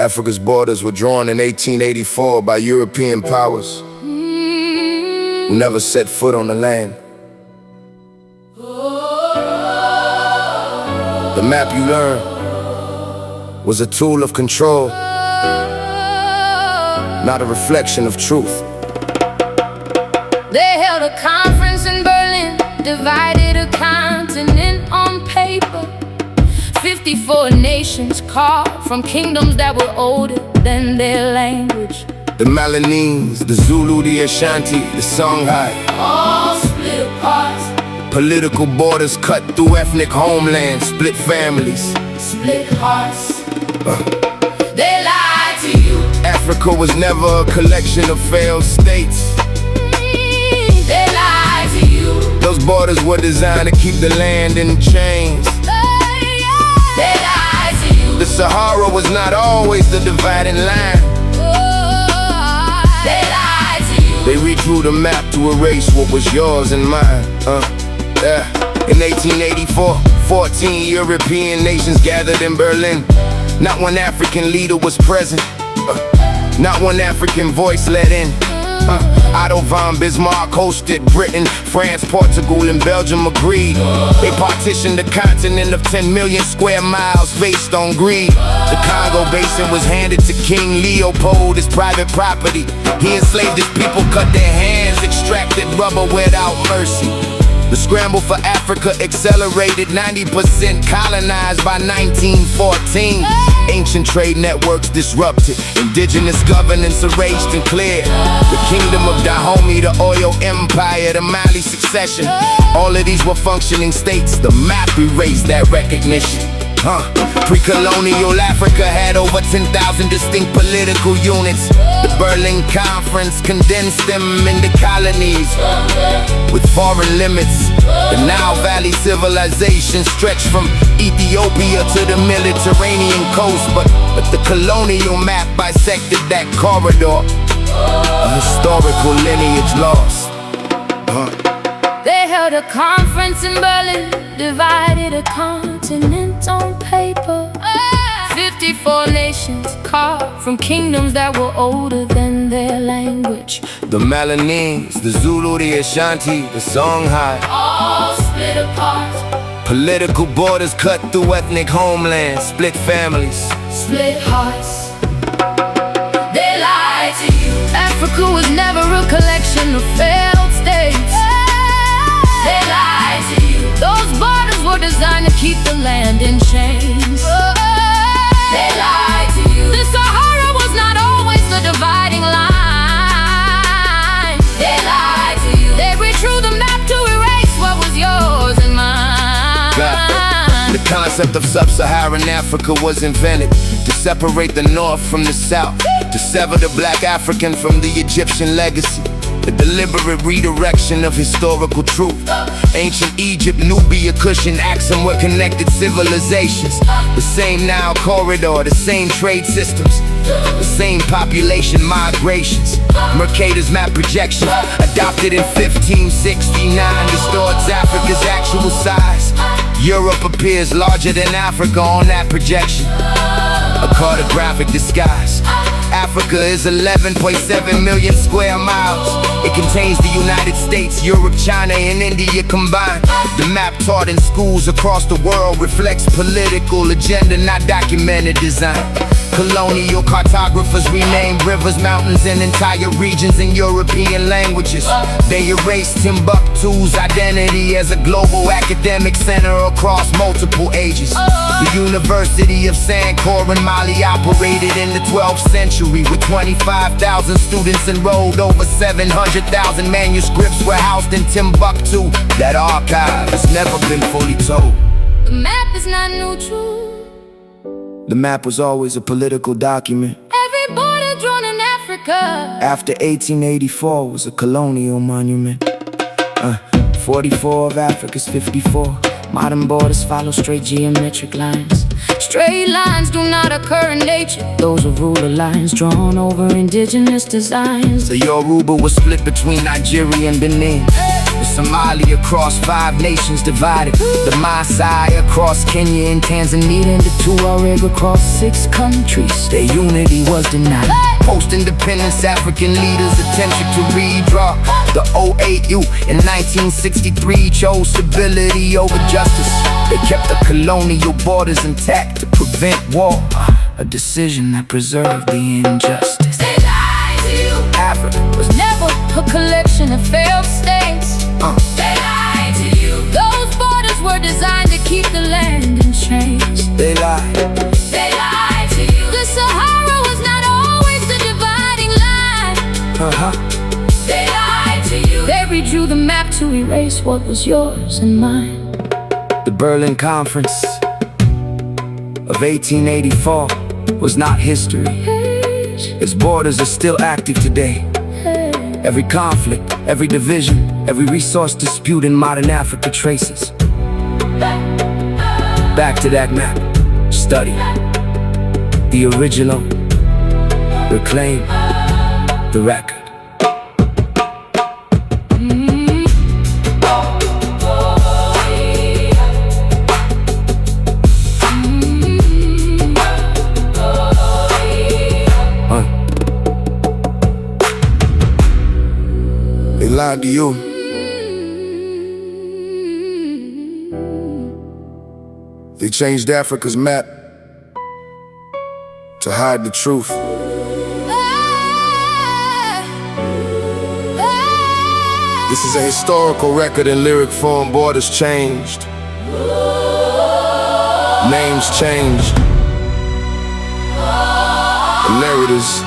Africa's borders were drawn in 1884 by European powers who never set foot on the land. The map you learned was a tool of control, not a reflection of truth. They held a conference in Berlin, divided a continent on paper. 54 nations carved from kingdoms that were older than their language. The Malinese, the Zulu, the Ashanti, the Songhai, all split apart. Political borders cut through ethnic homelands, split families, split hearts. They lied to you. Africa was never a collection of failed states. They lied to you. Those borders were designed to keep the land in chains. They lied to you. The Sahara was not always the dividing line. They lied to you. They redrew the map to erase what was yours and mine. In 1884, 14 European nations gathered in Berlin. Not one African leader was present. Not one African voice let in. Otto von Bismarck hosted Britain, France, Portugal, and Belgium agreed. They partitioned the continent of 10 million square miles based on greed. The Congo Basin was handed to King Leopold as private property. He enslaved his people, cut their hands, extracted rubber without mercy. The scramble for Africa accelerated, 90% colonized by 1914. Ancient trade networks disrupted, indigenous governance erased and cleared. The kingdom of Dahomey, the oil empire, the Mali succession. All of these were functioning states. The map erased that recognition. Pre-colonial Africa had over 10,000 distinct political units. The Berlin Conference condensed them into colonies with foreign limits. The Nile Valley civilization stretched from Ethiopia to the Mediterranean coast, but the colonial map bisected that corridor. A historical lineage lost. They held a conference in Berlin, divided a continent on paper. 54 nations carved from kingdoms that were older than their language. The Malinese, the Zulu, the Ashanti, the Songhai, all split apart. Political borders cut through ethnic homelands, split families, split hearts. They lied to you. Africa was never a collection of failed states. They lied to you. Those borders were designed to keep the land in chains. They lied to you. The Sahara was not always the dividing line. They lied to you. They redrew the map to erase what was yours and mine. The concept of sub-Saharan Africa was invented to separate the North from the South, to sever the black African from the Egyptian legacy. The deliberate redirection of historical truth. Ancient Egypt, Nubia, Kush, and Axum were connected civilizations. The same Nile corridor, the same trade systems, the same population migrations. Mercator's map projection, adopted in 1569, distorts Africa's actual size. Europe appears larger than Africa on that projection. A cartographic disguise. Africa is 11.7 million square miles. It contains the United States, Europe, China, and India combined. The map taught in schools across the world reflects political agenda, not documented design. Colonial cartographers renamed rivers, mountains, and entire regions in European languages. They erased Timbuktu's identity as a global academic center across multiple ages. The University of Sankore in Mali operated in the 12th century with 25,000 students enrolled. Over 700,000 manuscripts were housed in Timbuktu. That archive has never been fully told. The map is not neutral. The map was always a political document. Every border drawn in Africa after 1884 was a colonial monument. 44 of Africa's 54 modern borders follow straight geometric lines. Straight lines do not occur in nature. Those are ruler lines drawn over indigenous designs. The Yoruba was split between Nigeria and Benin. The Somali across 5 nations divided. The Maasai across Kenya and Tanzania. And the Tuareg across 6 countries. Their unity was denied. Post-independence African leaders attempted to redraw. The OAU in 1963 chose stability over justice. They kept the colonial borders intact to prevent war, a decision that preserved the injustice. They lied to you. Africa was Never a collection of failed states. They lied to you. Those borders were designed to keep the land in chains. They lied. They lied to you. The Sahara was not always the dividing line. They lied to you. They redrew the map to erase what was yours and mine. The Berlin Conference of 1884 was not history. Its borders are still active today. Every conflict, every division, every resource dispute in modern Africa traces back to that map. Study the original, reclaim the record. They lied to you. They changed Africa's map to hide the truth. This is a historical record in lyric form. Borders changed, names changed, the narratives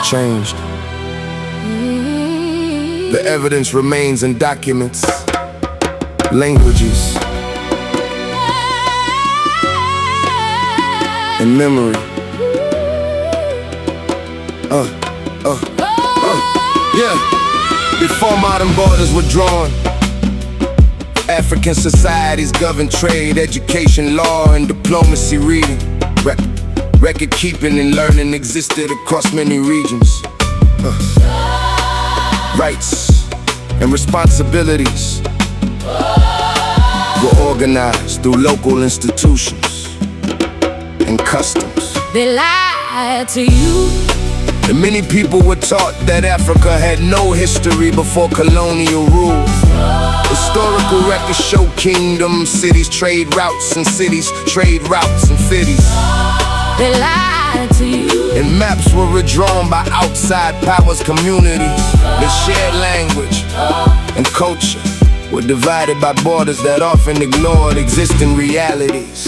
changed. The evidence remains in documents, languages, and memory. Yeah. Before modern borders were drawn, African societies governed trade, education, law, and diplomacy. Reading, record keeping, and learning existed across many regions. Rights and responsibilities were organized through local institutions and customs. They lied to you. And many people were taught that Africa had no history before colonial rule. Historical records show kingdoms, cities, trade routes, and cities, trade routes, and cities. They lied to you. And maps were redrawn by outside powers, communities. The shared language and culture were divided by borders that often ignored existing realities.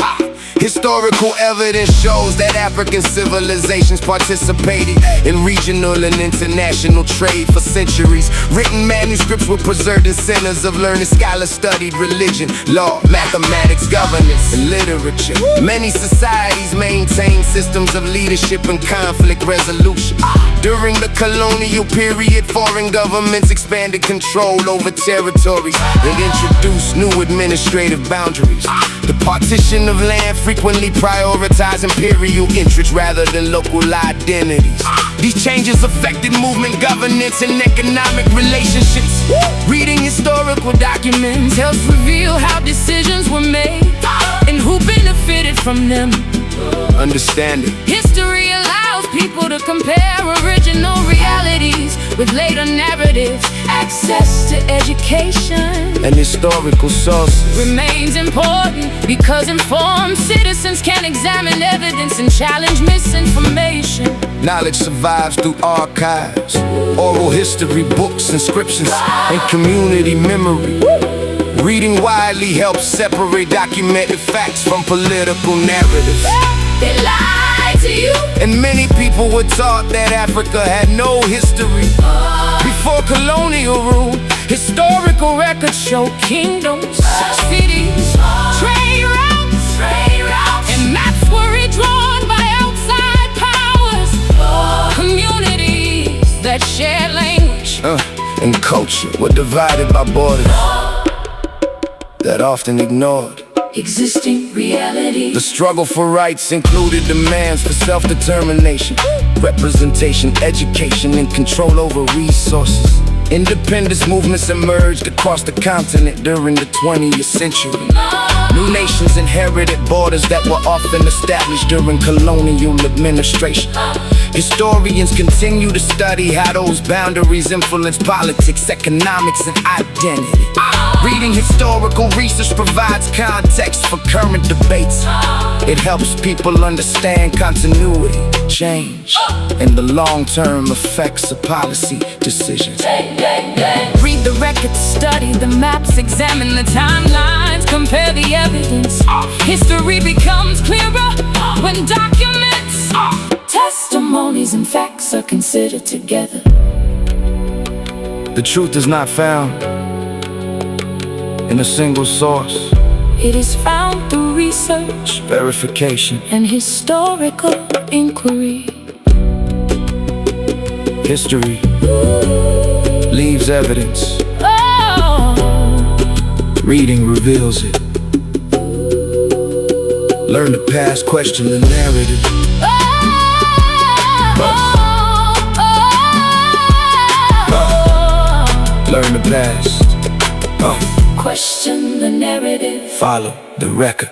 Historical evidence shows that African civilizations participated in regional and international trade for centuries. Written manuscripts were preserved in centers of learning. Scholars studied religion, law, mathematics, governance, and literature. Many societies maintained systems of leadership and conflict resolution. During the colonial period, foreign governments expanded control over territories and introduced new administrative boundaries. The partition of land frequently prioritized imperial interests rather than local identities. These changes affected movement, governance, and economic relationships. Reading historical documents helps reveal how decisions were made and who benefited from them. Understanding History allows people to compare original realities with later narratives. Access to education and historical sources remains important because informed citizens can examine evidence and challenge misinformation. Knowledge survives through archives, oral history, books, inscriptions, and community memory. Reading widely helps separate documented facts from political narratives. They lied to you. And many people were taught that Africa had no history before colonial rule. Historical records show kingdoms, cities, trade routes, and maps were redrawn by outside powers. Communities that share language and culture were divided by borders that often ignored existing reality. The struggle for rights included demands for self-determination, representation, education, and control over resources. Independence movements emerged across the continent during the 20th century. New nations inherited borders that were often established during colonial administration. Historians continue to study how those boundaries influence politics, economics, and identity. Reading historical research provides context for current debates. It helps people understand continuity, change, and the long-term effects of policy decisions. Read the records, study the maps, examine the timelines, compare the evidence. History becomes clearer when documents, testimonies, and facts are considered together. The truth is not found in a single source. It is found through research, Verification. and historical inquiry. History leaves evidence. Oh, Reading reveals it. Learn the past, question the narrative. Learn the past. Question the narrative. Follow the record.